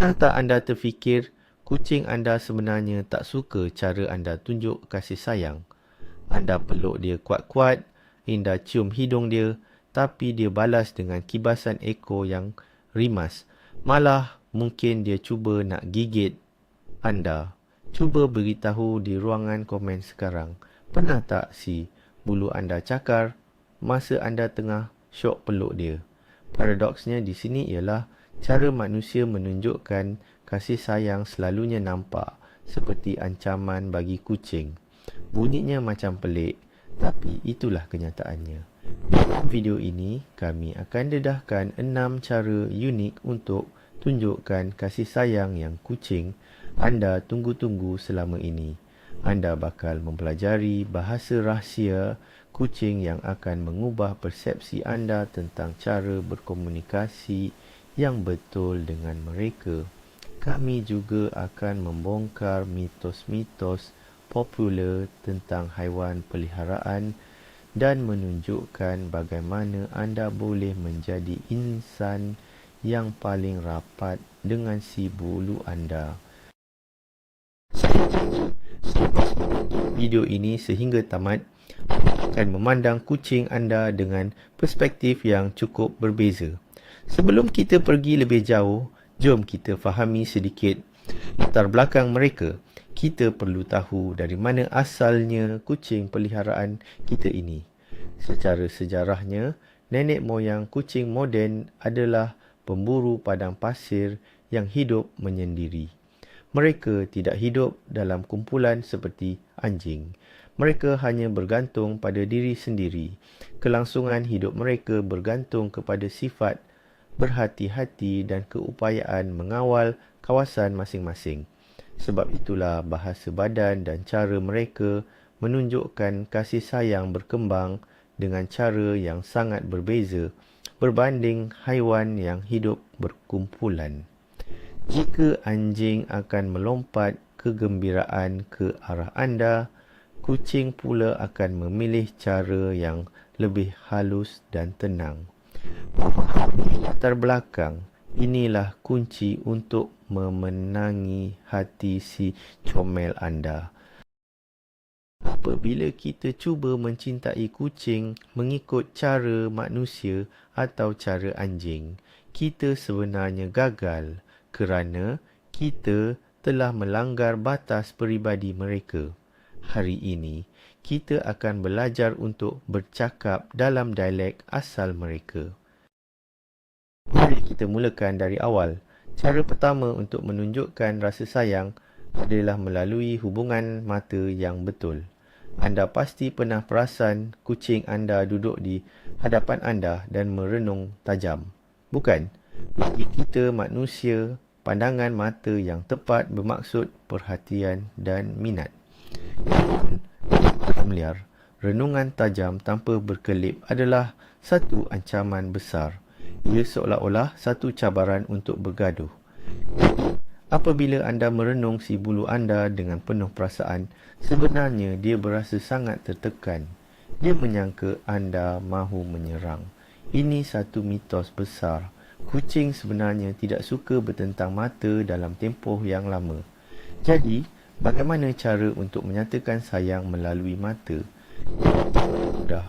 Pernah tak anda terfikir kucing anda sebenarnya tak suka cara anda tunjuk kasih sayang? Anda peluk dia kuat-kuat, anda cium hidung dia, tapi dia balas dengan kibasan ekor yang rimas. Malah mungkin dia cuba nak gigit anda. Cuba beritahu di ruangan komen sekarang. Pernah tak si bulu anda cakar masa anda tengah syok peluk dia? Paradoksnya di sini ialah cara manusia menunjukkan kasih sayang selalunya nampak seperti ancaman bagi kucing. Bunyinya macam pelik, tapi itulah kenyataannya. Dalam video ini, kami akan dedahkan 6 cara unik untuk tunjukkan kasih sayang yang kucing anda tunggu-tunggu selama ini. Anda bakal mempelajari bahasa rahsia kucing yang akan mengubah persepsi anda tentang cara berkomunikasi yang betul dengan mereka. Kami juga akan membongkar mitos-mitos popular tentang haiwan peliharaan dan menunjukkan bagaimana anda boleh menjadi insan yang paling rapat dengan si bulu anda. Saya janji, selepas menonton video ini sehingga tamat, akan memandang kucing anda dengan perspektif yang cukup berbeza. Sebelum kita pergi lebih jauh, jom kita fahami sedikit latar belakang mereka. Kita perlu tahu dari mana asalnya kucing peliharaan kita ini. Secara sejarahnya, nenek moyang kucing moden adalah pemburu padang pasir yang hidup menyendiri. Mereka tidak hidup dalam kumpulan seperti anjing. Mereka hanya bergantung pada diri sendiri. Kelangsungan hidup mereka bergantung kepada sifat berhati-hati dan keupayaan mengawal kawasan masing-masing. Sebab itulah bahasa badan dan cara mereka menunjukkan kasih sayang berkembang dengan cara yang sangat berbeza berbanding haiwan yang hidup berkumpulan. Jika anjing akan melompat kegembiraan ke arah anda, kucing pula akan memilih cara yang lebih halus dan tenang. Memahami latar belakang, inilah kunci untuk memenangi hati si comel anda. Apabila kita cuba mencintai kucing mengikut cara manusia atau cara anjing, kita sebenarnya gagal kerana kita telah melanggar batas peribadi mereka. Hari ini, kita akan belajar untuk bercakap dalam dialek asal mereka. Mari kita mulakan dari awal. Cara pertama untuk menunjukkan rasa sayang adalah melalui hubungan mata yang betul. Anda pasti pernah perasan kucing anda duduk di hadapan anda dan merenung tajam. Bukan? Bagi kita manusia, pandangan mata yang tepat bermaksud perhatian dan minat. Dalam liar, renungan tajam tanpa berkelip adalah satu ancaman besar. Ia seolah-olah satu cabaran untuk bergaduh. Apabila anda merenung si bulu anda dengan penuh perasaan, sebenarnya dia berasa sangat tertekan. Dia menyangka anda mahu menyerang. Ini satu mitos besar. Kucing sebenarnya tidak suka bertentang mata dalam tempoh yang lama. Jadi, bagaimana cara untuk menyatakan sayang melalui mata? Mudah.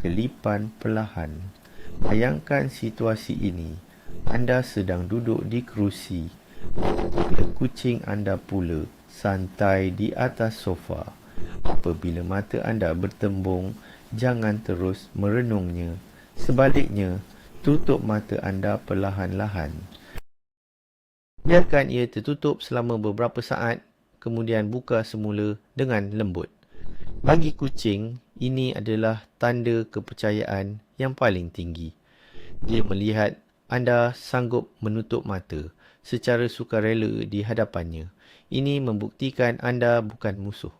Kelipan perlahan. Bayangkan situasi ini. Anda sedang duduk di kerusi. Kucing anda pula santai di atas sofa. Apabila mata anda bertembung, jangan terus merenungnya. Sebaliknya, tutup mata anda perlahan-lahan. Biarkan ia tertutup selama beberapa saat, kemudian buka semula dengan lembut. Bagi kucing, ini adalah tanda kepercayaan yang paling tinggi. Dia melihat anda sanggup menutup mata secara sukarela di hadapannya. Ini membuktikan anda bukan musuh.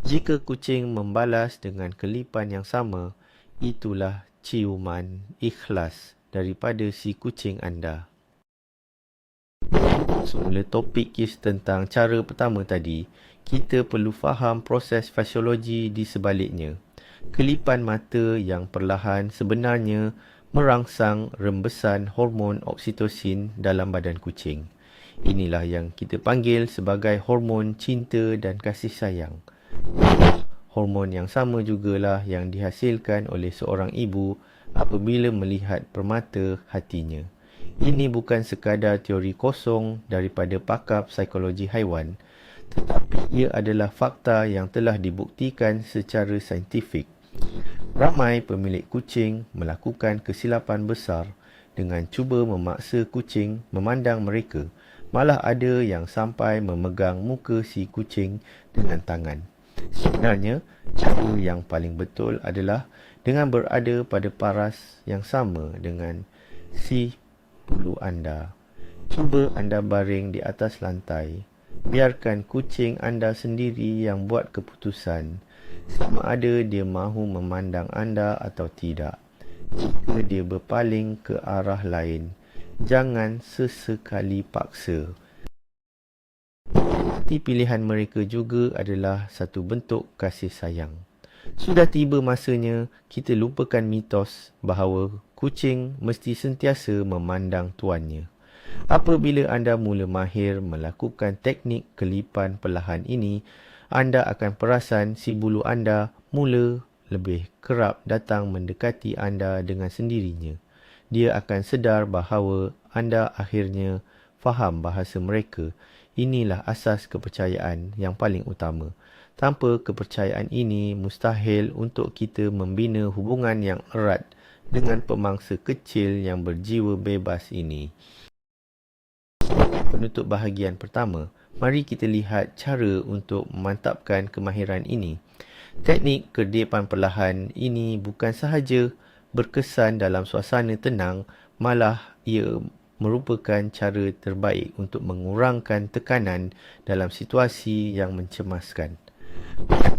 Jika kucing membalas dengan kelipan yang sama, itulah ciuman ikhlas daripada si kucing anda. Semula topik tentang cara pertama tadi, kita perlu faham proses fisiologi di sebaliknya. Kelipan mata yang perlahan sebenarnya merangsang rembesan hormon oksitosin dalam badan kucing. Inilah yang kita panggil sebagai hormon cinta dan kasih sayang. Hormon yang sama jugalah yang dihasilkan oleh seorang ibu apabila melihat permata hatinya. Ini bukan sekadar teori kosong daripada pakar psikologi haiwan, tetapi ia adalah fakta yang telah dibuktikan secara saintifik. Ramai pemilik kucing melakukan kesilapan besar dengan cuba memaksa kucing memandang mereka. Malah ada yang sampai memegang muka si kucing dengan tangan. Sebenarnya, cara yang paling betul adalah dengan berada pada paras yang sama dengan si bulu anda. Cuba anda baring di atas lantai. Biarkan kucing anda sendiri yang buat keputusan sama ada dia mahu memandang anda atau tidak. Jika dia berpaling ke arah lain, jangan sesekali paksa. Pilihan mereka juga adalah satu bentuk kasih sayang. Sudah tiba masanya kita lupakan mitos bahawa kucing mesti sentiasa memandang tuannya. Apabila anda mula mahir melakukan teknik kelipan perlahan ini, anda akan perasan si bulu anda mula lebih kerap datang mendekati anda dengan sendirinya. Dia akan sedar bahawa anda akhirnya faham bahasa mereka. Inilah asas kepercayaan yang paling utama. Tanpa kepercayaan ini, mustahil untuk kita membina hubungan yang erat dengan pemangsa kecil yang berjiwa bebas ini. Penutup bahagian pertama, mari kita lihat cara untuk memantapkan kemahiran ini. Teknik kedipan perlahan ini bukan sahaja berkesan dalam suasana tenang, malah ia merupakan cara terbaik untuk mengurangkan tekanan dalam situasi yang mencemaskan.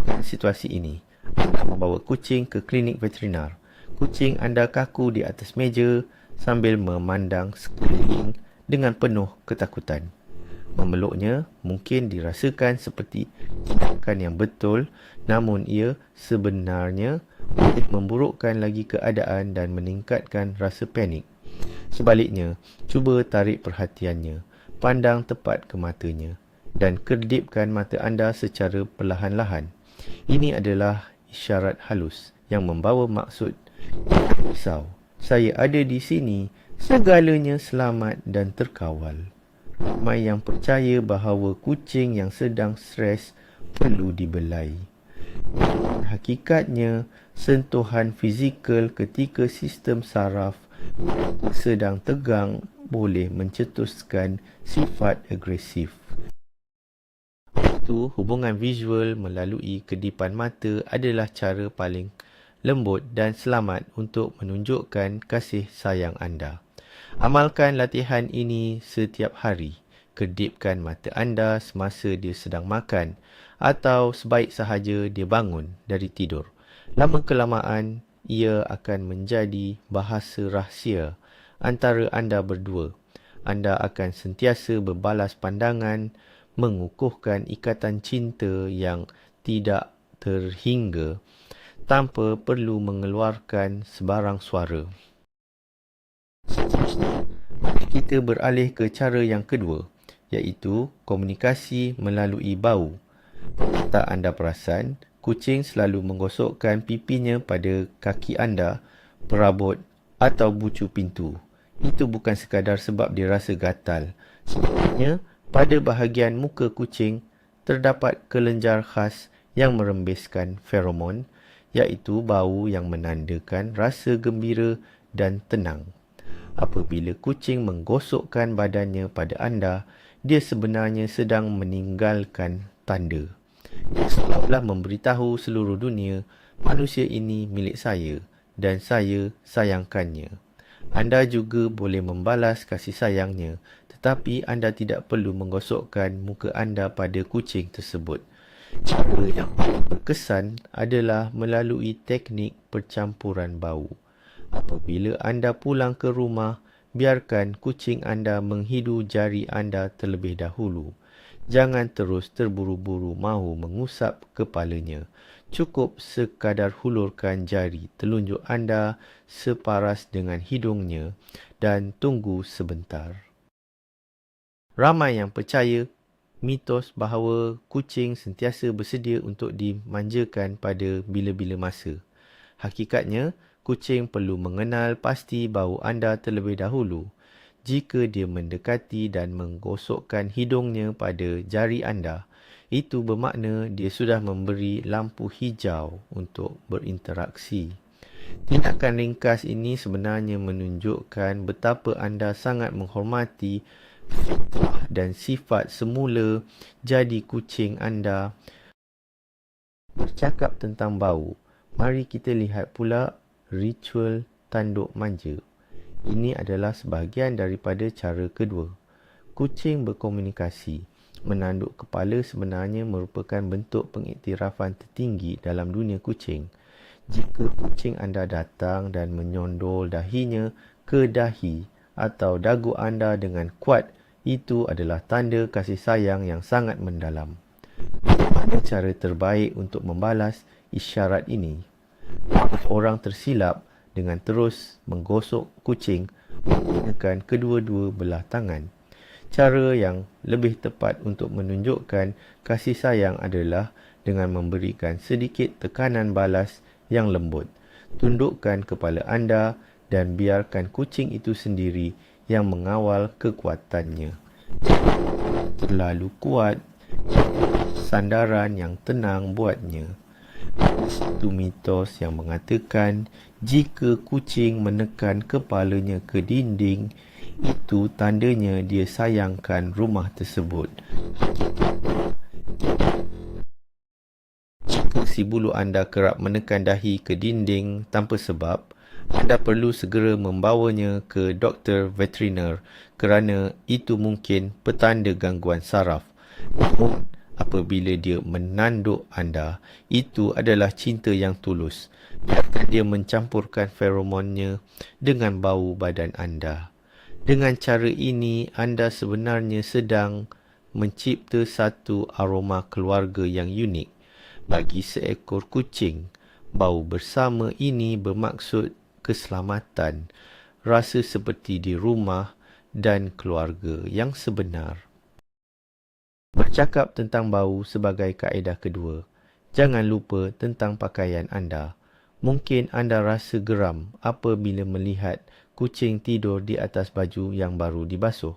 Dalam situasi ini, anda membawa kucing ke klinik veterinar. Kucing anda kaku di atas meja sambil memandang sekeliling dengan penuh ketakutan. Memeluknya mungkin dirasakan seperti tindakan yang betul, namun ia sebenarnya boleh memburukkan lagi keadaan dan meningkatkan rasa panik. Sebaliknya, cuba tarik perhatiannya, pandang tepat ke matanya dan kedipkan mata anda secara perlahan-lahan. Ini adalah isyarat halus yang membawa maksud jangan risau. Saya ada di sini, segalanya selamat dan terkawal. Ramai yang percaya bahawa kucing yang sedang stres perlu dibelai. Hakikatnya, sentuhan fizikal ketika sistem saraf sedang tegang boleh mencetuskan sifat agresif. Itu hubungan visual melalui kedipan mata adalah cara paling lembut dan selamat untuk menunjukkan kasih sayang anda. Amalkan latihan ini setiap hari. Kedipkan mata anda semasa dia sedang makan atau sebaik sahaja dia bangun dari tidur. Lama kelamaan, ia akan menjadi bahasa rahsia antara anda berdua. Anda akan sentiasa berbalas pandangan, mengukuhkan ikatan cinta yang tidak terhingga tanpa perlu mengeluarkan sebarang suara. Seterusnya, kita beralih ke cara yang kedua, iaitu komunikasi melalui bau. Tak anda perasan, kucing selalu menggosokkan pipinya pada kaki anda, perabot atau bucu pintu. Itu bukan sekadar sebab dia rasa gatal. Sebenarnya, pada bahagian muka kucing, terdapat kelenjar khas yang merembeskan feromon, iaitu bau yang menandakan rasa gembira dan tenang. Apabila kucing menggosokkan badannya pada anda, dia sebenarnya sedang meninggalkan tanda. Dia seolah memberitahu seluruh dunia, manusia ini milik saya dan saya sayangkannya. Anda juga boleh membalas kasih sayangnya, tetapi anda tidak perlu menggosokkan muka anda pada kucing tersebut. Cara yang paling berkesan adalah melalui teknik percampuran bau. Apabila anda pulang ke rumah, biarkan kucing anda menghidu jari anda terlebih dahulu. Jangan terus terburu-buru mahu mengusap kepalanya. Cukup sekadar hulurkan jari telunjuk anda separas dengan hidungnya dan tunggu sebentar. Ramai yang percaya mitos bahawa kucing sentiasa bersedia untuk dimanjakan pada bila-bila masa. Hakikatnya, kucing perlu mengenal pasti bau anda terlebih dahulu. Jika dia mendekati dan menggosokkan hidungnya pada jari anda, itu bermakna dia sudah memberi lampu hijau untuk berinteraksi. Tindakan ringkas ini sebenarnya menunjukkan betapa anda sangat menghormati fitrah dan sifat semula jadi kucing anda. Bercakap tentang bau, mari kita lihat pula ritual tanduk manja. Ini adalah sebahagian daripada cara kedua. Kucing berkomunikasi. Menanduk kepala sebenarnya merupakan bentuk pengiktirafan tertinggi dalam dunia kucing. Jika kucing anda datang dan menyondol dahinya ke dahi atau dagu anda dengan kuat, itu adalah tanda kasih sayang yang sangat mendalam. Bagaimana cara terbaik untuk membalas isyarat ini? Orang tersilap dengan terus menggosok kucing menggunakan kedua-dua belah tangan. Cara yang lebih tepat untuk menunjukkan kasih sayang adalah dengan memberikan sedikit tekanan balas yang lembut. Tundukkan kepala anda dan biarkan kucing itu sendiri yang mengawal kekuatannya. Terlalu kuat, sandaran yang tenang buatnya. Ada satu mitos yang mengatakan jika kucing menekan kepalanya ke dinding, itu tandanya dia sayangkan rumah tersebut. Jika si bulu anda kerap menekan dahi ke dinding tanpa sebab, anda perlu segera membawanya ke doktor veteriner kerana itu mungkin petanda gangguan saraf. Namun, apabila dia menanduk anda, itu adalah cinta yang tulus. Biarkan dia mencampurkan feromonnya dengan bau badan anda. Dengan cara ini, anda sebenarnya sedang mencipta satu aroma keluarga yang unik. Bagi seekor kucing, bau bersama ini bermaksud keselamatan, rasa seperti di rumah dan keluarga yang sebenar. Bercakap tentang bau sebagai kaedah kedua. Jangan lupa tentang pakaian anda. Mungkin anda rasa geram apabila melihat kucing tidur di atas baju yang baru dibasuh.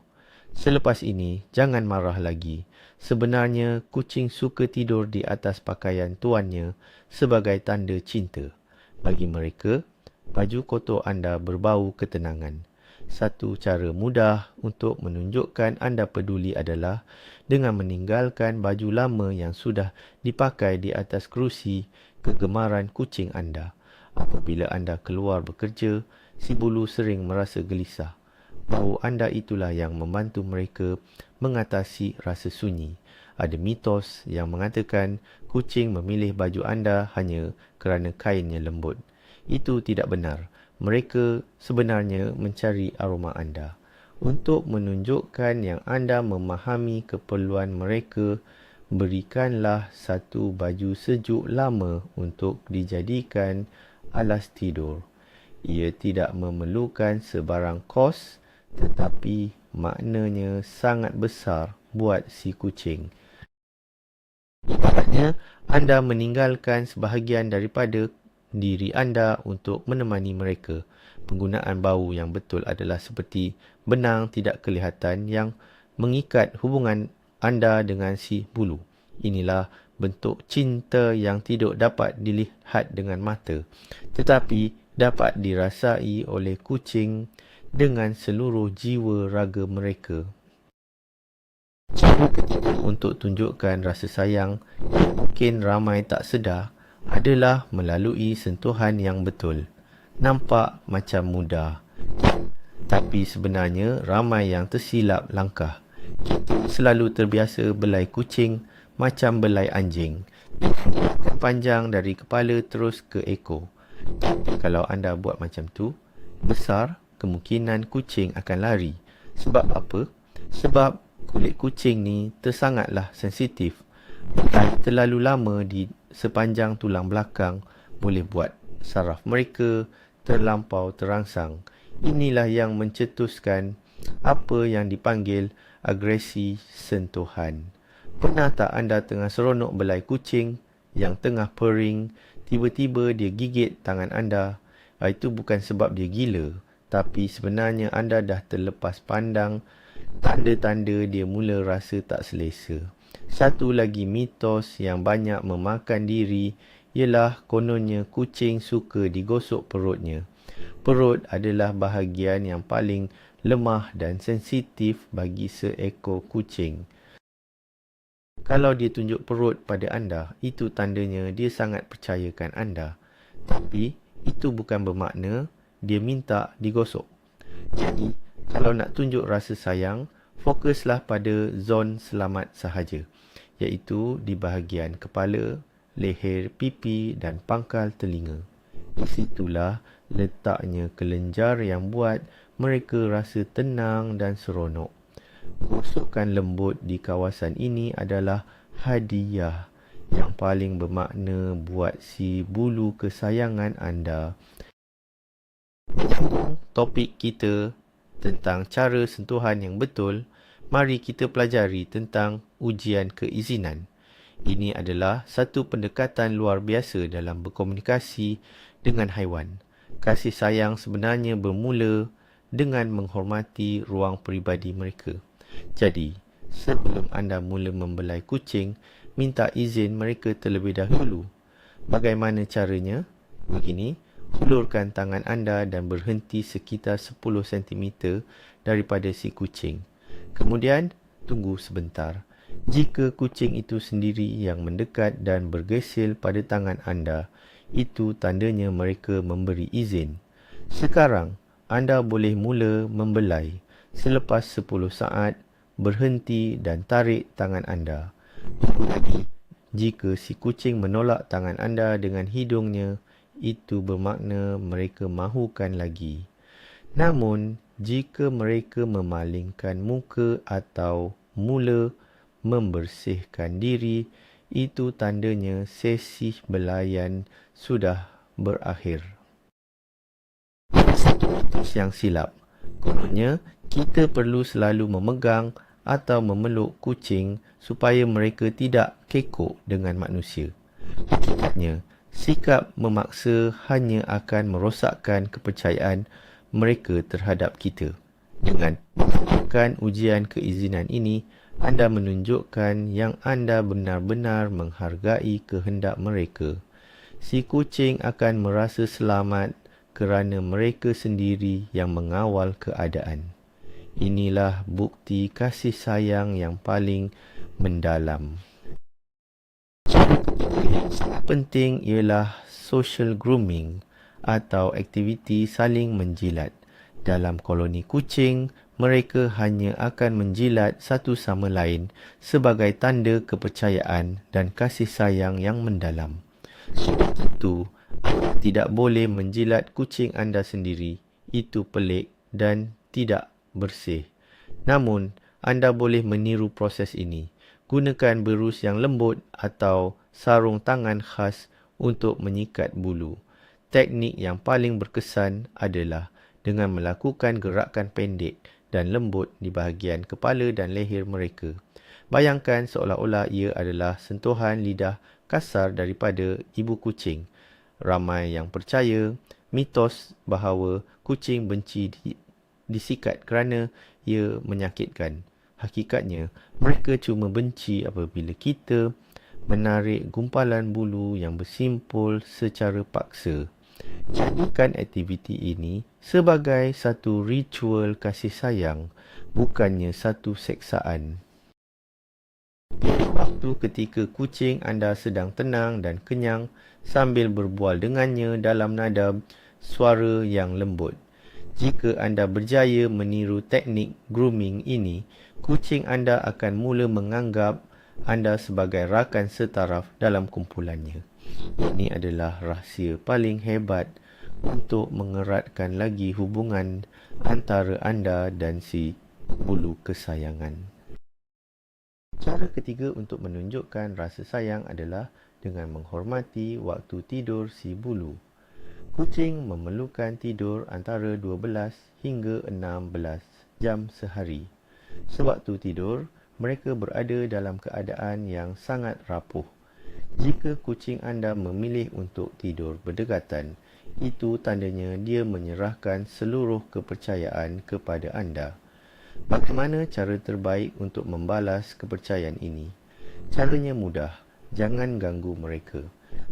Selepas ini, jangan marah lagi. Sebenarnya, kucing suka tidur di atas pakaian tuannya sebagai tanda cinta. Bagi mereka, baju kotor anda berbau ketenangan. Satu cara mudah untuk menunjukkan anda peduli adalah dengan meninggalkan baju lama yang sudah dipakai di atas kerusi kegemaran kucing anda. Apabila anda keluar bekerja, si bulu sering merasa gelisah. Bau anda itulah yang membantu mereka mengatasi rasa sunyi. Ada mitos yang mengatakan kucing memilih baju anda hanya kerana kainnya lembut. Itu tidak benar. Mereka sebenarnya mencari aroma anda. Untuk menunjukkan yang anda memahami keperluan mereka, berikanlah satu baju sejuk lama untuk dijadikan alas tidur. Ia tidak memerlukan sebarang kos, tetapi maknanya sangat besar buat si kucing. Ibaratnya, anda meninggalkan sebahagian daripada diri anda untuk menemani mereka. Penggunaan bau yang betul adalah seperti benang tidak kelihatan yang mengikat hubungan anda dengan si bulu. Inilah bentuk cinta yang tidak dapat dilihat dengan mata, tetapi dapat dirasai oleh kucing dengan seluruh jiwa raga mereka. Cara ketiga untuk tunjukkan rasa sayang yang mungkin ramai tak sedar adalah melalui sentuhan yang betul. Nampak macam mudah, tapi sebenarnya ramai yang tersilap langkah. Kita selalu terbiasa belai kucing macam belai anjing, panjang dari kepala terus ke ekor. Kalau anda buat macam tu, besar kemungkinan kucing akan lari. Sebab apa? Sebab kulit kucing ni tersangatlah sensitif. Dan terlalu lama di sepanjang tulang belakang boleh buat saraf mereka terlampau terangsang. Inilah yang mencetuskan apa yang dipanggil agresi sentuhan. Pernah tak anda tengah seronok belai kucing yang tengah purring, tiba-tiba dia gigit tangan anda? Itu bukan sebab dia gila, tapi sebenarnya anda dah terlepas pandang tanda-tanda dia mula rasa tak selesa. Satu lagi mitos yang banyak memakan diri ialah kononnya kucing suka digosok perutnya. Perut adalah bahagian yang paling lemah dan sensitif bagi seekor kucing. Kalau dia tunjuk perut pada anda, itu tandanya dia sangat percayakan anda. Tapi, itu bukan bermakna dia minta digosok. Jadi, kalau nak tunjuk rasa sayang, fokuslah pada zon selamat sahaja, iaitu di bahagian kepala, leher, pipi dan pangkal telinga. Di situlah letaknya kelenjar yang buat mereka rasa tenang dan seronok. Gosokan lembut di kawasan ini adalah hadiah yang paling bermakna buat si bulu kesayangan anda. Topik kita tentang cara sentuhan yang betul, mari kita pelajari tentang ujian keizinan. Ini adalah satu pendekatan luar biasa dalam berkomunikasi dengan haiwan. Kasih sayang sebenarnya bermula dengan menghormati ruang peribadi mereka. Jadi, sebelum anda mula membelai kucing, minta izin mereka terlebih dahulu. Bagaimana caranya? Begini, hulurkan tangan anda dan berhenti sekitar 10 cm daripada si kucing. Kemudian, tunggu sebentar. Jika kucing itu sendiri yang mendekat dan bergesil pada tangan anda, itu tandanya mereka memberi izin. Sekarang, anda boleh mula membelai. Selepas 10 saat, berhenti dan tarik tangan anda. Tunggu lagi. Jika si kucing menolak tangan anda dengan hidungnya, itu bermakna mereka mahukan lagi. Namun, jika mereka memalingkan muka atau mula membersihkan diri, itu tandanya sesi belayan sudah berakhir. Satu mitos yang silap. Kononnya, kita perlu selalu memegang atau memeluk kucing supaya mereka tidak kekok dengan manusia. Hakikatnya, sikap memaksa hanya akan merosakkan kepercayaan mereka terhadap kita. Dengan melakukan ujian keizinan ini, anda menunjukkan yang anda benar-benar menghargai kehendak mereka. Si kucing akan merasa selamat kerana mereka sendiri yang mengawal keadaan. Inilah bukti kasih sayang yang paling mendalam. Yang sangat penting ialah social grooming atau aktiviti saling menjilat. Dalam koloni kucing, mereka hanya akan menjilat satu sama lain sebagai tanda kepercayaan dan kasih sayang yang mendalam. Sudah tentu, anda tidak boleh menjilat kucing anda sendiri. Itu pelik dan tidak bersih. Namun, anda boleh meniru proses ini. Gunakan berus yang lembut atau sarung tangan khas untuk menyikat bulu. Teknik yang paling berkesan adalah dengan melakukan gerakan pendek dan lembut di bahagian kepala dan leher mereka. Bayangkan seolah-olah ia adalah sentuhan lidah kasar daripada ibu kucing. Ramai yang percaya mitos bahawa kucing benci disikat kerana ia menyakitkan. Hakikatnya, mereka cuma benci apabila kita menarik gumpalan bulu yang bersimpul secara paksa. Jadikan aktiviti ini sebagai satu ritual kasih sayang, bukannya satu seksaan. Waktu ketika kucing anda sedang tenang dan kenyang sambil berbual dengannya dalam nada suara yang lembut. Jika anda berjaya meniru teknik grooming ini, kucing anda akan mula menganggap anda sebagai rakan setaraf dalam kumpulannya. Ini adalah rahsia paling hebat untuk mengeratkan lagi hubungan antara anda dan si bulu kesayangan. Cara ketiga untuk menunjukkan rasa sayang adalah dengan menghormati waktu tidur si bulu. Kucing memerlukan tidur antara 12 hingga 16 jam sehari. Sewaktu tidur, mereka berada dalam keadaan yang sangat rapuh. Jika kucing anda memilih untuk tidur berdekatan, itu tandanya dia menyerahkan seluruh kepercayaan kepada anda. Bagaimana cara terbaik untuk membalas kepercayaan ini? Caranya mudah, jangan ganggu mereka.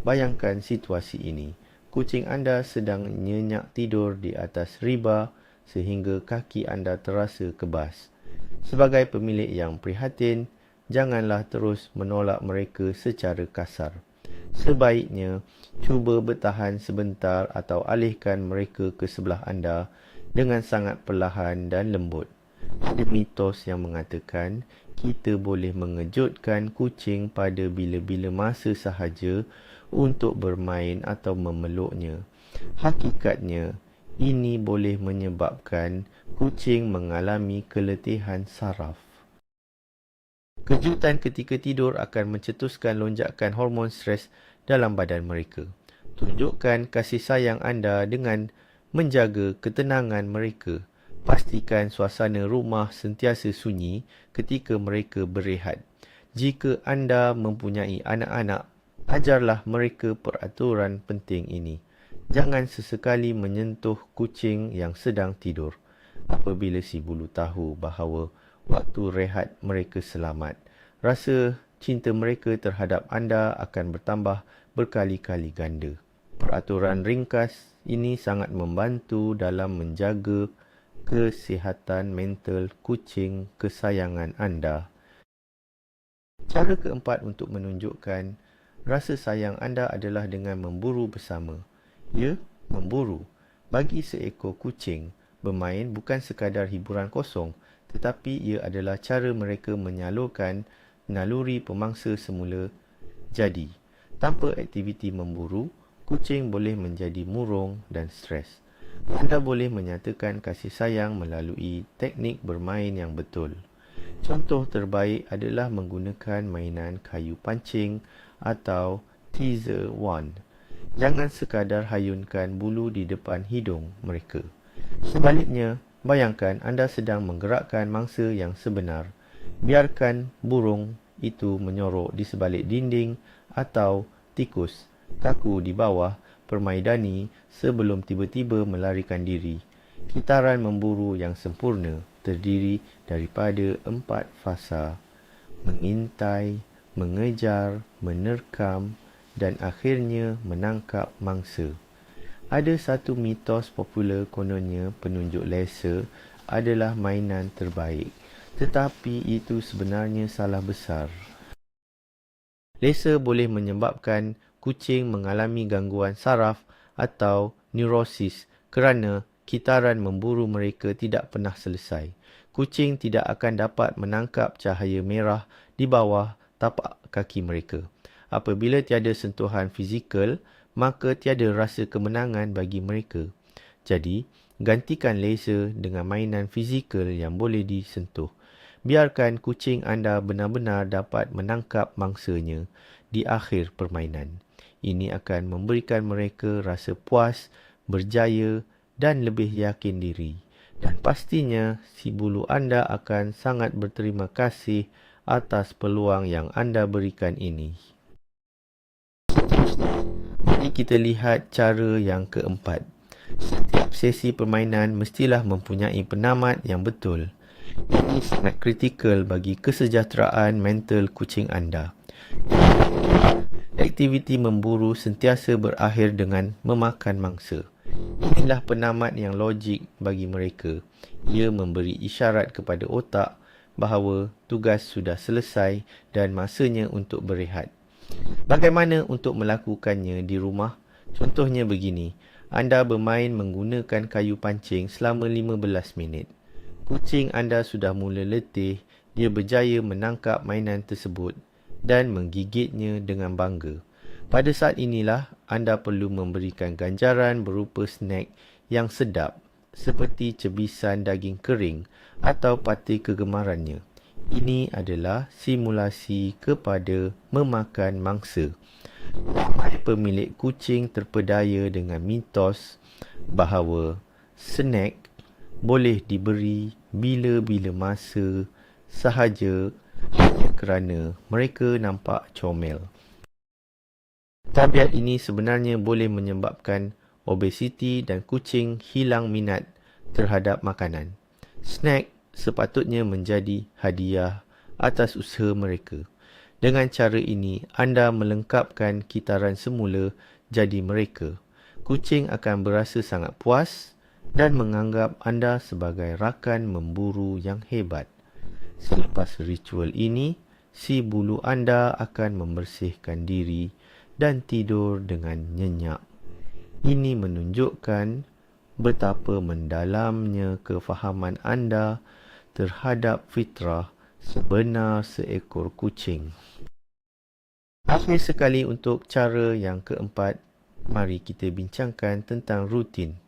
Bayangkan situasi ini. Kucing anda sedang nyenyak tidur di atas riba sehingga kaki anda terasa kebas. Sebagai pemilik yang prihatin, janganlah terus menolak mereka secara kasar. Sebaiknya, cuba bertahan sebentar atau alihkan mereka ke sebelah anda dengan sangat perlahan dan lembut. Ada mitos yang mengatakan kita boleh mengejutkan kucing pada bila-bila masa sahaja untuk bermain atau memeluknya. Hakikatnya, ini boleh menyebabkan kucing mengalami keletihan saraf. Kejutan ketika tidur akan mencetuskan lonjakan hormon stres dalam badan mereka. Tunjukkan kasih sayang anda dengan menjaga ketenangan mereka. Pastikan suasana rumah sentiasa sunyi ketika mereka berehat. Jika anda mempunyai anak-anak, ajarlah mereka peraturan penting ini. Jangan sesekali menyentuh kucing yang sedang tidur. Apabila si bulu tahu bahawa waktu rehat mereka selamat, rasa cinta mereka terhadap anda akan bertambah berkali-kali ganda. Peraturan ringkas ini sangat membantu dalam menjaga kesihatan mental kucing kesayangan anda. Cara keempat untuk menunjukkan rasa sayang anda adalah dengan memburu bersama. Ya, memburu. Bagi seekor kucing, bermain bukan sekadar hiburan kosong, tetapi ia adalah cara mereka menyalurkan naluri pemangsa semula. Jadi, tanpa aktiviti memburu, kucing boleh menjadi murung dan stres. Anda boleh menyatakan kasih sayang melalui teknik bermain yang betul. Contoh terbaik adalah menggunakan mainan kayu pancing atau teaser wand. Jangan sekadar hayunkan bulu di depan hidung mereka. Sebaliknya, bayangkan anda sedang menggerakkan mangsa yang sebenar. Biarkan burung itu menyorok di sebalik dinding atau tikus kaku di bawah permaidani sebelum tiba-tiba melarikan diri. Kitaran memburu yang sempurna terdiri daripada 4 fasa: mengintai, mengejar, menerkam dan akhirnya menangkap mangsa. Ada satu mitos popular kononnya penunjuk laser adalah mainan terbaik, tetapi itu sebenarnya salah besar. Laser boleh menyebabkan kucing mengalami gangguan saraf atau neurosis kerana kitaran memburu mereka tidak pernah selesai. Kucing tidak akan dapat menangkap cahaya merah di bawah tapak kaki mereka. Apabila tiada sentuhan fizikal, maka tiada rasa kemenangan bagi mereka. Jadi, gantikan laser dengan mainan fizikal yang boleh disentuh. Biarkan kucing anda benar-benar dapat menangkap mangsanya di akhir permainan. Ini akan memberikan mereka rasa puas, berjaya dan lebih yakin diri. Dan pastinya si bulu anda akan sangat berterima kasih atas peluang yang anda berikan ini. Mari kita lihat cara yang keempat. Setiap sesi permainan mestilah mempunyai penamat yang betul. Ini sangat kritikal bagi kesejahteraan mental kucing anda. Aktiviti memburu sentiasa berakhir dengan memakan mangsa. Inilah penamat yang logik bagi mereka. Ia memberi isyarat kepada otak bahawa tugas sudah selesai dan masanya untuk berehat. Bagaimana untuk melakukannya di rumah? Contohnya begini, anda bermain menggunakan kayu pancing selama 15 minit. Kucing anda sudah mula letih, dia berjaya menangkap mainan tersebut dan menggigitnya dengan bangga. Pada saat inilah, anda perlu memberikan ganjaran berupa snack yang sedap seperti cebisan daging kering atau pati kegemarannya. Ini adalah simulasi kepada memakan mangsa. Ramai pemilik kucing terpedaya dengan mitos bahawa snack boleh diberi bila-bila masa sahaja hanya kerana mereka nampak comel. Tabiat ini sebenarnya boleh menyebabkan obesiti dan kucing hilang minat terhadap makanan. Snack sepatutnya menjadi hadiah atas usaha mereka. Dengan cara ini, anda melengkapkan kitaran semula jadi mereka. Kucing akan berasa sangat puas dan menganggap anda sebagai rakan memburu yang hebat. Selepas ritual ini, si bulu anda akan membersihkan diri dan tidur dengan nyenyak. Ini menunjukkan betapa mendalamnya kefahaman anda terhadap fitrah sebenar seekor kucing. Akhir sekali, untuk cara yang keempat, mari kita bincangkan tentang rutin.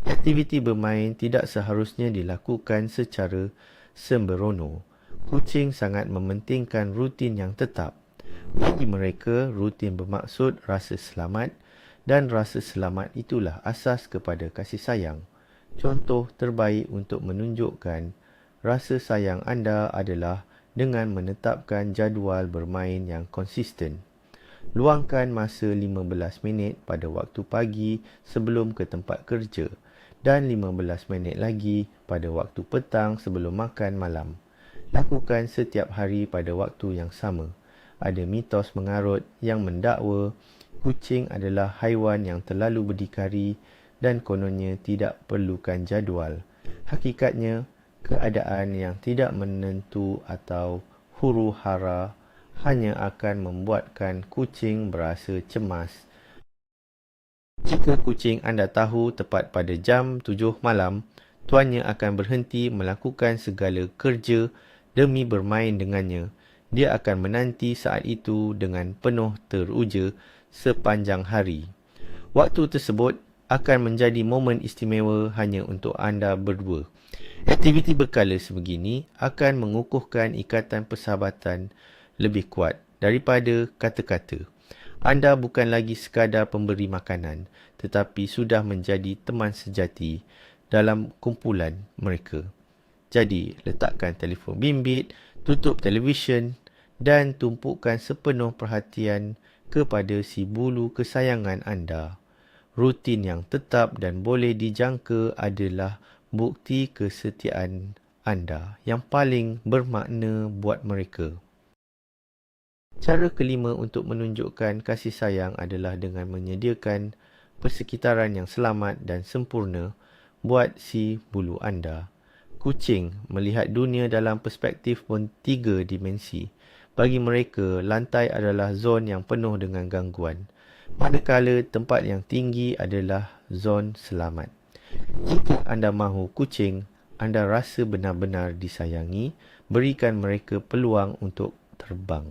Aktiviti bermain tidak seharusnya dilakukan secara sembrono. Kucing sangat mementingkan rutin yang tetap. Bagi mereka, rutin bermaksud rasa selamat, dan rasa selamat itulah asas kepada kasih sayang. Contoh terbaik untuk menunjukkan rasa sayang anda adalah dengan menetapkan jadual bermain yang konsisten. Luangkan masa 15 minit pada waktu pagi sebelum ke tempat kerja dan 15 minit lagi pada waktu petang sebelum makan malam. Lakukan setiap hari pada waktu yang sama. Ada mitos mengarut yang mendakwa kucing adalah haiwan yang terlalu berdikari dan kononnya tidak perlukan jadual. Hakikatnya, keadaan yang tidak menentu atau huru-hara hanya akan membuatkan kucing berasa cemas. Jika kucing anda tahu tepat pada jam 7 malam, tuannya akan berhenti melakukan segala kerja demi bermain dengannya. Dia akan menanti saat itu dengan penuh teruja sepanjang hari. Waktu tersebut akan menjadi momen istimewa hanya untuk anda berdua. Aktiviti berkala sebegini akan mengukuhkan ikatan persahabatan lebih kuat daripada kata-kata. Anda bukan lagi sekadar pemberi makanan, tetapi sudah menjadi teman sejati dalam kumpulan mereka. Jadi, letakkan telefon bimbit, tutup televisyen dan tumpukan sepenuh perhatian kepada si bulu kesayangan anda. Rutin yang tetap dan boleh dijangka adalah bukti kesetiaan anda yang paling bermakna buat mereka. Cara kelima untuk menunjukkan kasih sayang adalah dengan menyediakan persekitaran yang selamat dan sempurna buat si bulu anda. Kucing melihat dunia dalam perspektif 3 dimensi. Bagi mereka, lantai adalah zon yang penuh dengan gangguan, manakala tempat yang tinggi adalah zon selamat. Jika anda mahu kucing anda rasa benar-benar disayangi, berikan mereka peluang untuk terbang.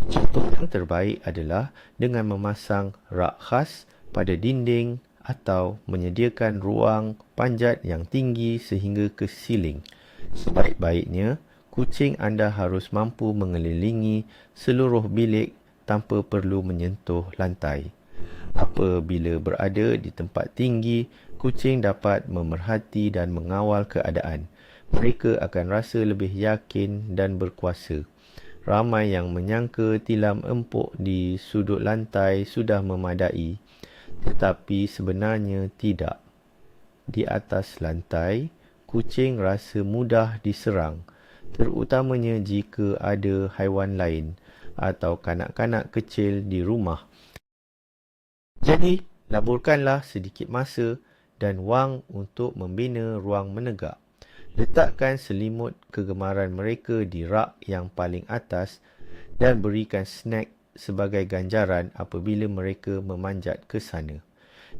Contoh yang terbaik adalah dengan memasang rak khas pada dinding atau menyediakan ruang panjat yang tinggi sehingga ke siling. Sebaik-baiknya, kucing anda harus mampu mengelilingi seluruh bilik tanpa perlu menyentuh lantai. Apabila berada di tempat tinggi, kucing dapat memerhati dan mengawal keadaan. Mereka akan rasa lebih yakin dan berkuasa. Ramai yang menyangka tilam empuk di sudut lantai sudah memadai, tetapi sebenarnya tidak. Di atas lantai, kucing rasa mudah diserang, terutamanya jika ada haiwan lain atau kanak-kanak kecil di rumah. Jadi, laburkanlah sedikit masa dan wang untuk membina ruang menegak. Letakkan selimut kegemaran mereka di rak yang paling atas dan berikan snack sebagai ganjaran apabila mereka memanjat ke sana.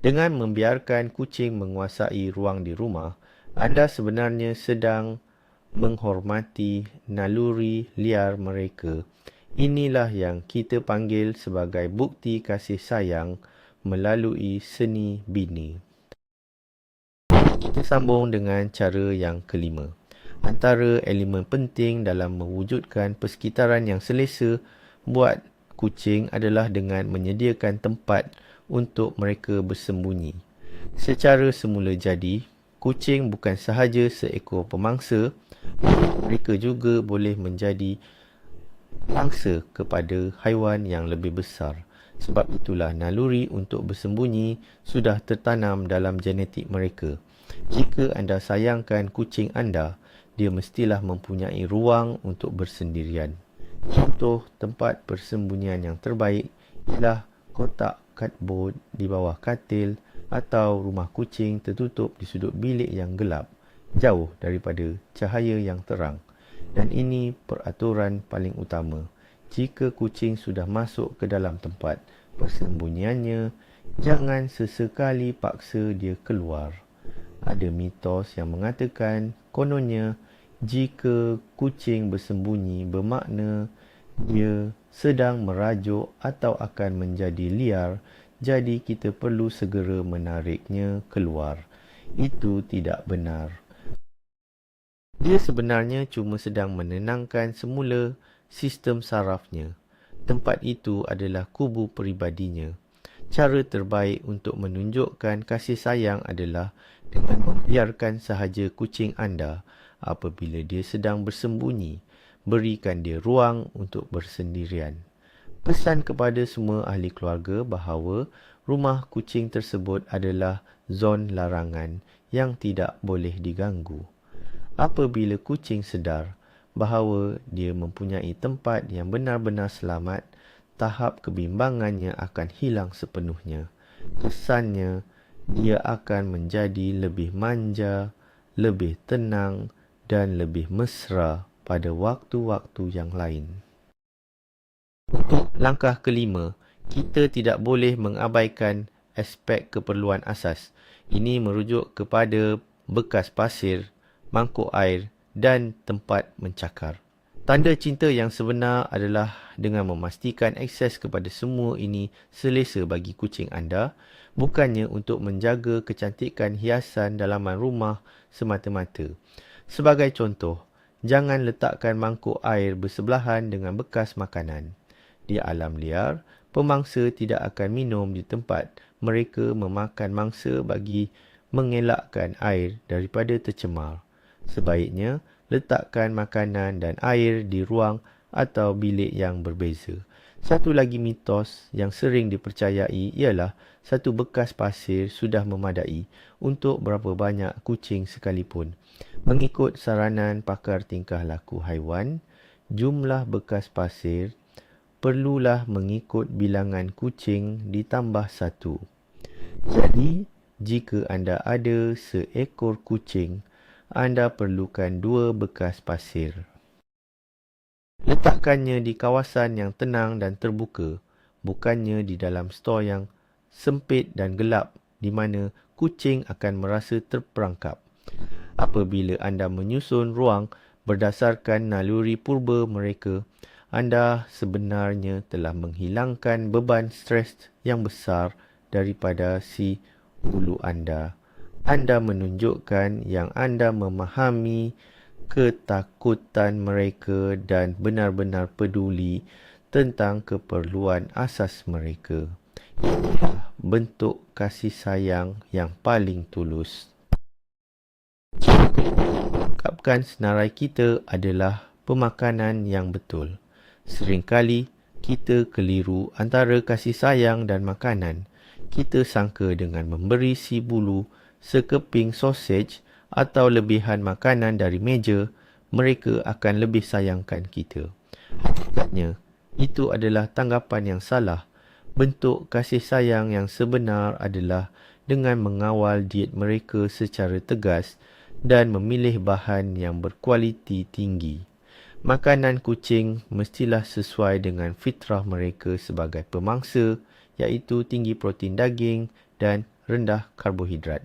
Dengan membiarkan kucing menguasai ruang di rumah, anda sebenarnya sedang menghormati naluri liar mereka. Inilah yang kita panggil sebagai bukti kasih sayang melalui seni bini. Kita sambung dengan cara yang kelima. Antara elemen penting dalam mewujudkan persekitaran yang selesa buat kucing adalah dengan menyediakan tempat untuk mereka bersembunyi. Secara semula jadi, kucing bukan sahaja seekor pemangsa, mereka juga boleh menjadi mangsa kepada haiwan yang lebih besar. Sebab itulah naluri untuk bersembunyi sudah tertanam dalam genetik mereka. Jika anda sayangkan kucing anda, dia mestilah mempunyai ruang untuk bersendirian. Contoh tempat persembunyian yang terbaik ialah kotak kadbod di bawah katil atau rumah kucing tertutup di sudut bilik yang gelap, jauh daripada cahaya yang terang. Dan ini peraturan paling utama. Jika kucing sudah masuk ke dalam tempat persembunyiannya, jangan sesekali paksa dia keluar. Ada mitos yang mengatakan kononnya jika kucing bersembunyi bermakna dia sedang merajuk atau akan menjadi liar, jadi kita perlu segera menariknya keluar. Itu tidak benar. Dia sebenarnya cuma sedang menenangkan semula sistem sarafnya. Tempat itu adalah kubu peribadinya. Cara terbaik untuk menunjukkan kasih sayang adalah dengan membiarkan sahaja kucing anda apabila dia sedang bersembunyi. Berikan dia ruang untuk bersendirian. Pesan kepada semua ahli keluarga bahawa rumah kucing tersebut adalah zon larangan yang tidak boleh diganggu. Apabila kucing sedar bahawa dia mempunyai tempat yang benar-benar selamat, tahap kebimbangannya akan hilang sepenuhnya. Kesannya, dia akan menjadi lebih manja, lebih tenang dan lebih mesra pada waktu-waktu yang lain. Untuk langkah kelima, kita tidak boleh mengabaikan aspek keperluan asas. Ini merujuk kepada bekas pasir, mangkuk air dan tempat mencakar. Tanda cinta yang sebenar adalah dengan memastikan akses kepada semua ini selesa bagi kucing anda, bukannya untuk menjaga kecantikan hiasan dalaman rumah semata-mata. Sebagai contoh, jangan letakkan mangkuk air bersebelahan dengan bekas makanan. Di alam liar, pemangsa tidak akan minum di tempat mereka memakan mangsa bagi mengelakkan air daripada tercemar. Sebaiknya, letakkan makanan dan air di ruang atau bilik yang berbeza. Satu lagi mitos yang sering dipercayai ialah satu bekas pasir sudah memadai untuk berapa banyak kucing sekalipun. Mengikut saranan pakar tingkah laku haiwan, jumlah bekas pasir perlulah mengikut bilangan kucing ditambah 1. Jadi, jika anda ada seekor kucing, anda perlukan 2 bekas pasir. Letakkannya di kawasan yang tenang dan terbuka, bukannya di dalam stor yang sempit dan gelap di mana kucing akan merasa terperangkap. Apabila anda menyusun ruang berdasarkan naluri purba mereka, anda sebenarnya telah menghilangkan beban stres yang besar daripada si bulu anda. Anda menunjukkan yang anda memahami ketakutan mereka dan benar-benar peduli tentang keperluan asas mereka. Inilah bentuk kasih sayang yang paling tulus. Mengungkapkan senarai kita adalah pemakanan yang betul. Seringkali kita keliru antara kasih sayang dan makanan. Kita sangka dengan memberi si bulu sekeping sausage atau lebihan makanan dari meja, mereka akan lebih sayangkan kita. Hakikatnya, itu adalah tanggapan yang salah. Bentuk kasih sayang yang sebenar adalah dengan mengawal diet mereka secara tegas dan memilih bahan yang berkualiti tinggi. Makanan kucing mestilah sesuai dengan fitrah mereka sebagai pemangsa, iaitu tinggi protein daging dan rendah karbohidrat.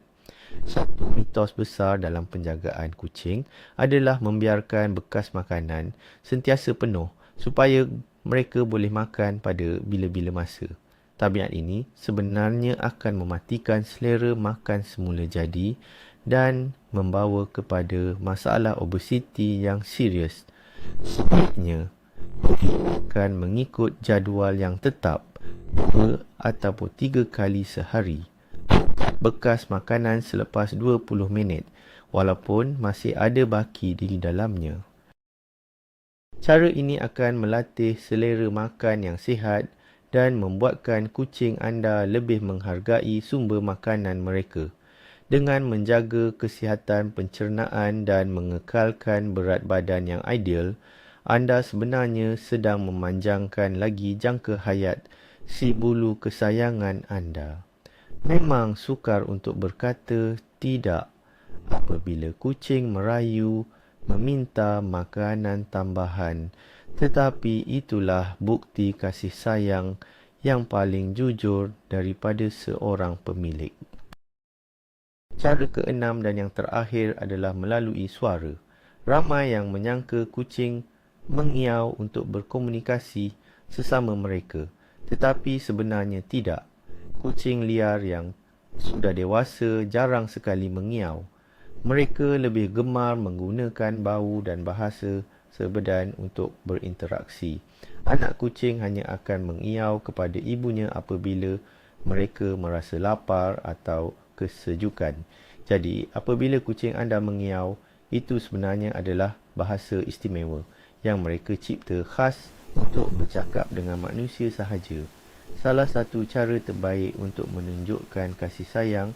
Satu mitos besar dalam penjagaan kucing adalah membiarkan bekas makanan sentiasa penuh supaya mereka boleh makan pada bila-bila masa. Tabiat ini sebenarnya akan mematikan selera makan semula jadi dan membawa kepada masalah obesiti yang serius. Sebaliknya, akan mengikut jadual yang tetap 2 ataupun 3 kali sehari. Bekas makanan selepas 20 minit walaupun masih ada baki di dalamnya. Cara ini akan melatih selera makan yang sihat dan membuatkan kucing anda lebih menghargai sumber makanan mereka. Dengan menjaga kesihatan pencernaan dan mengekalkan berat badan yang ideal, anda sebenarnya sedang memanjangkan lagi jangka hayat si bulu kesayangan anda. Memang sukar untuk berkata tidak apabila kucing merayu meminta makanan tambahan, tetapi itulah bukti kasih sayang yang paling jujur daripada seorang pemilik. Cara keenam dan yang terakhir adalah melalui suara. Ramai yang menyangka kucing mengiau untuk berkomunikasi sesama mereka, tetapi sebenarnya tidak. Kucing liar yang sudah dewasa jarang sekali mengiau. Mereka lebih gemar menggunakan bau dan bahasa sebedan untuk berinteraksi. Anak kucing hanya akan mengiau kepada ibunya apabila mereka merasa lapar atau kesejukan. Jadi, apabila kucing anda mengiau, itu sebenarnya adalah bahasa istimewa yang mereka cipta khas untuk bercakap dengan manusia sahaja. Salah satu cara terbaik untuk menunjukkan kasih sayang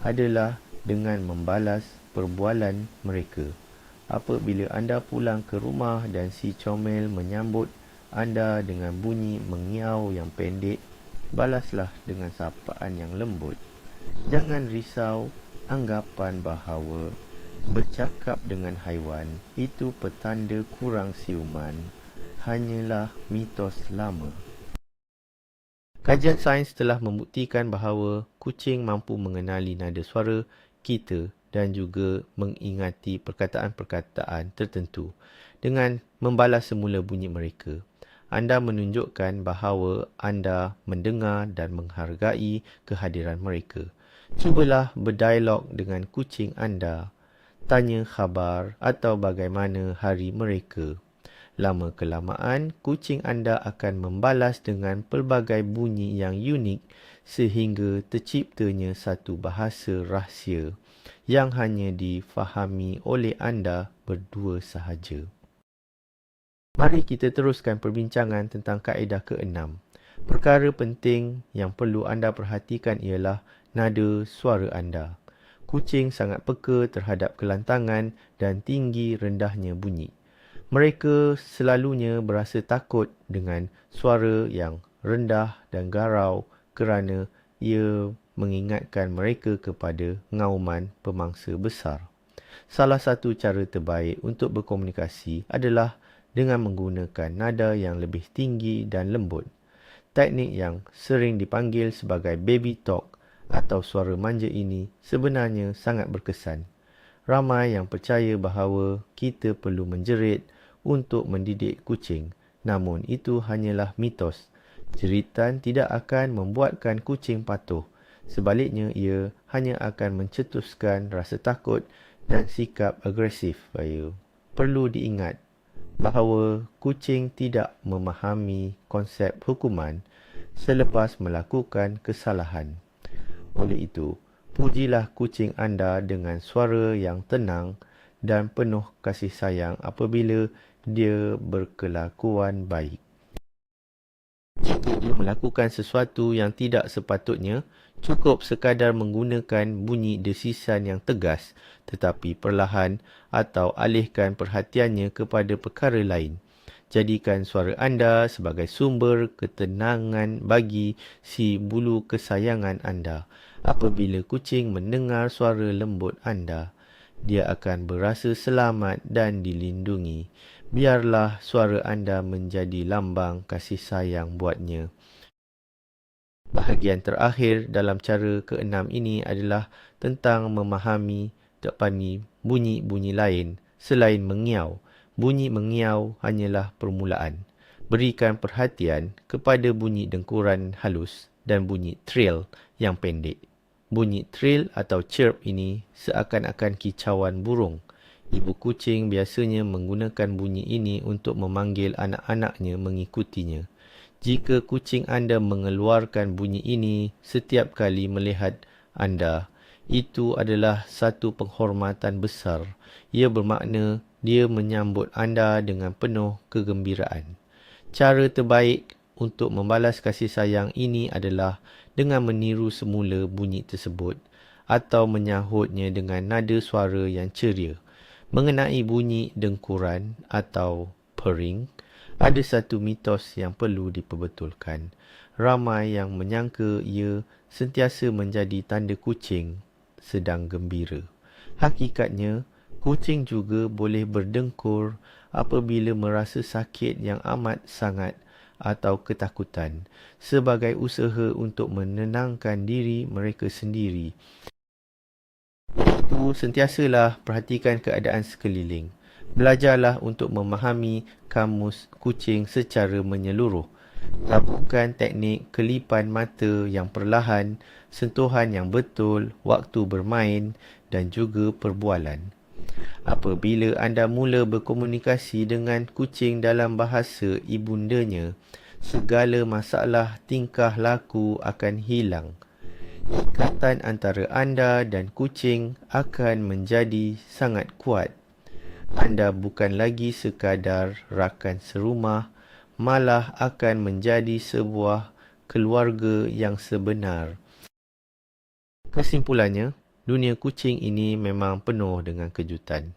adalah dengan membalas perbualan mereka. Apabila anda pulang ke rumah dan si comel menyambut anda dengan bunyi mengiau yang pendek, balaslah dengan sapaan yang lembut. Jangan risau anggapan bahawa bercakap dengan haiwan itu petanda kurang siuman. Hanyalah mitos lama. Kajian sains telah membuktikan bahawa kucing mampu mengenali nada suara kita dan juga mengingati perkataan-perkataan tertentu. Dengan membalas semula bunyi mereka, anda menunjukkan bahawa anda mendengar dan menghargai kehadiran mereka. Cubalah berdialog dengan kucing anda. Tanya khabar atau bagaimana hari mereka. Lama-kelamaan, kucing anda akan membalas dengan pelbagai bunyi yang unik sehingga terciptanya satu bahasa rahsia yang hanya difahami oleh anda berdua sahaja. Mari kita teruskan perbincangan tentang kaedah ke-6. Perkara penting yang perlu anda perhatikan ialah nada suara anda. Kucing sangat peka terhadap kelantangan dan tinggi rendahnya bunyi. Mereka selalunya berasa takut dengan suara yang rendah dan garau kerana ia mengingatkan mereka kepada ngauman pemangsa besar. Salah satu cara terbaik untuk berkomunikasi adalah dengan menggunakan nada yang lebih tinggi dan lembut. Teknik yang sering dipanggil sebagai baby talk atau suara manja ini sebenarnya sangat berkesan. Ramai yang percaya bahawa kita perlu menjerit untuk mendidik kucing, namun itu hanyalah mitos. Jeritan tidak akan membuatkan kucing patuh. Sebaliknya, ia hanya akan mencetuskan rasa takut dan sikap agresif. Perlu diingat bahawa kucing tidak memahami konsep hukuman selepas melakukan kesalahan. Oleh itu, pujilah kucing anda dengan suara yang tenang dan penuh kasih sayang apabila dia berkelakuan baik. Jika dia melakukan sesuatu yang tidak sepatutnya, cukup sekadar menggunakan bunyi desisan yang tegas tetapi perlahan atau alihkan perhatiannya kepada perkara lain. Jadikan suara anda sebagai sumber ketenangan bagi si bulu kesayangan anda. Apabila kucing mendengar suara lembut anda, dia akan berasa selamat dan dilindungi. Biarlah suara anda menjadi lambang kasih sayang buatnya. Bahagian terakhir dalam cara ke-6 ini adalah tentang memahami bunyi-bunyi lain selain mengiau. Bunyi mengiau hanyalah permulaan. Berikan perhatian kepada bunyi dengkuran halus dan bunyi trill yang pendek. Bunyi trill atau chirp ini seakan-akan kicauan burung. Ibu kucing biasanya menggunakan bunyi ini untuk memanggil anak-anaknya mengikutinya. Jika kucing anda mengeluarkan bunyi ini setiap kali melihat anda, itu adalah satu penghormatan besar. Ia bermakna dia menyambut anda dengan penuh kegembiraan. Cara terbaik untuk membalas kasih sayang ini adalah dengan meniru semula bunyi tersebut atau menyahutnya dengan nada suara yang ceria. Mengenai bunyi dengkuran atau purring, ada satu mitos yang perlu diperbetulkan. Ramai yang menyangka ia sentiasa menjadi tanda kucing sedang gembira. Hakikatnya, kucing juga boleh berdengkur apabila merasa sakit yang amat sangat atau ketakutan sebagai usaha untuk menenangkan diri mereka sendiri. Itu sentiasalah perhatikan keadaan sekeliling. Belajarlah untuk memahami kamus kucing secara menyeluruh. Lakukan teknik kelipan mata yang perlahan, sentuhan yang betul, waktu bermain dan juga perbualan. Apabila anda mula berkomunikasi dengan kucing dalam bahasa ibundanya, segala masalah tingkah laku akan hilang. Ikatan antara anda dan kucing akan menjadi sangat kuat. Anda bukan lagi sekadar rakan serumah, malah akan menjadi sebuah keluarga yang sebenar. Kesimpulannya, dunia kucing ini memang penuh dengan kejutan.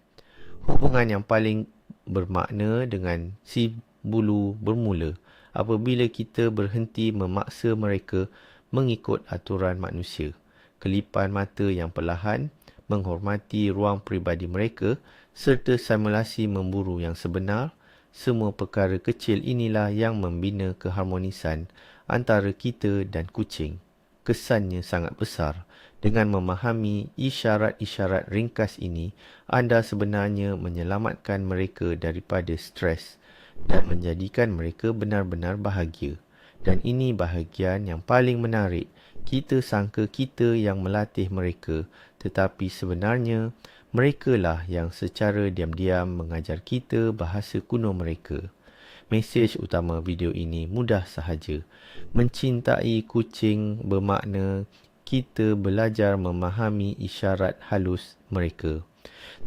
Hubungan yang paling bermakna dengan si bulu bermula apabila kita berhenti memaksa mereka mengikut aturan manusia. Kelipan mata yang perlahan, menghormati ruang peribadi mereka serta simulasi memburu yang sebenar, semua perkara kecil inilah yang membina keharmonisan antara kita dan kucing. Kesannya sangat besar. Dengan memahami isyarat-isyarat ringkas ini, anda sebenarnya menyelamatkan mereka daripada stres dan menjadikan mereka benar-benar bahagia. Dan ini bahagian yang paling menarik. Kita sangka kita yang melatih mereka, tetapi sebenarnya merekalah yang secara diam-diam mengajar kita bahasa kuno mereka. Mesej utama video ini mudah sahaja. Mencintai kucing bermakna kita belajar memahami isyarat halus mereka.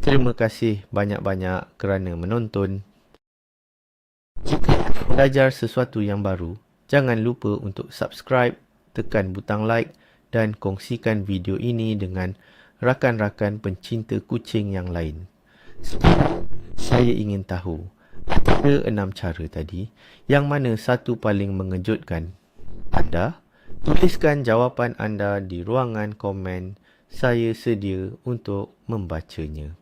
Terima kasih banyak-banyak kerana menonton. Jika belajar sesuatu yang baru, jangan lupa untuk subscribe, tekan butang like dan kongsikan video ini dengan rakan-rakan pencinta kucing yang lain. Saya ingin tahu, ada 6 cara tadi, yang mana satu paling mengejutkan anda? Tuliskan jawapan anda di ruangan komen. Saya sedia untuk membacanya.